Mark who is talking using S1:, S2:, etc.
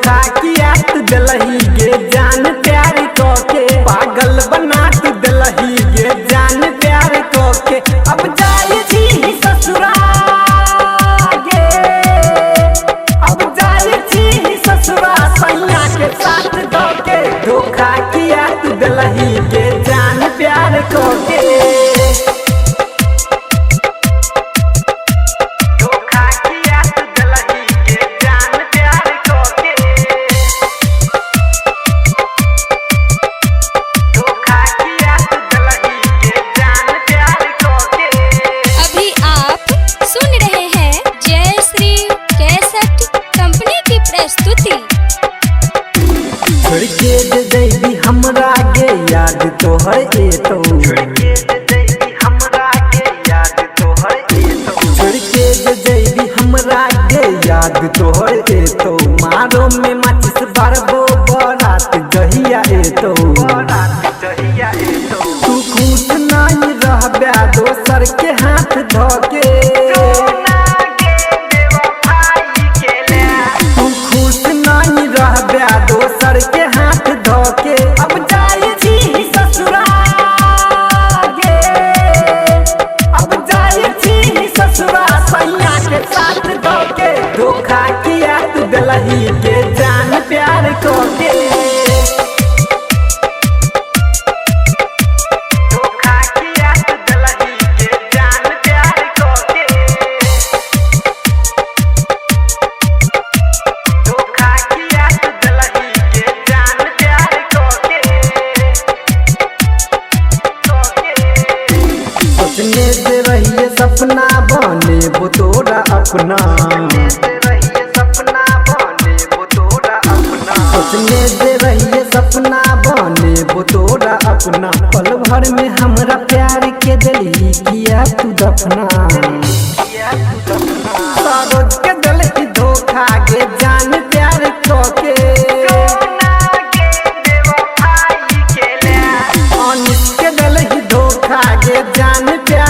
S1: धोखा किया तू दिलही गे जान प्यार को के पागल बना तू दिलही गे जान प्यार को के अब जाए छी ससुरा गे अब जाए छी ससुरा सैया के साथ धोके धोखा किया तू दिलही गे जान प्यार को के छोड़ के जैबी हमरा गे याद तोहर एतो छोड़ के जैबी हमरा गे याद तोहर एतो छोड़ के जैबी हमरा गे याद तोहर एतो मारो में माचिस बारबो बरात जहिया एतो तू खुश नहीं रहबे दोसर के हाथ धोके तू खुश नहीं रहबे दोसर के हाथ धोके अब जाए छी ससुरा गे अब जाए छी ससुरा सैया के साथ धोके धोखा किया तू दिलही के जान प्यार को के धोखा किया तू दिलही के जान प्यार को के धोखा किया तू दिलही के जान प्यार को के सोचने से रहिए सपना बने वो तोरा अपना सोचने से रहिए सपना बने वो तोरा अपना पल भर में हमरा प्यार के दिली किया तू दफना सरोज के दिल धोखा गे जान प्यार को के अनिस के दिल धोखा गे जान प्यार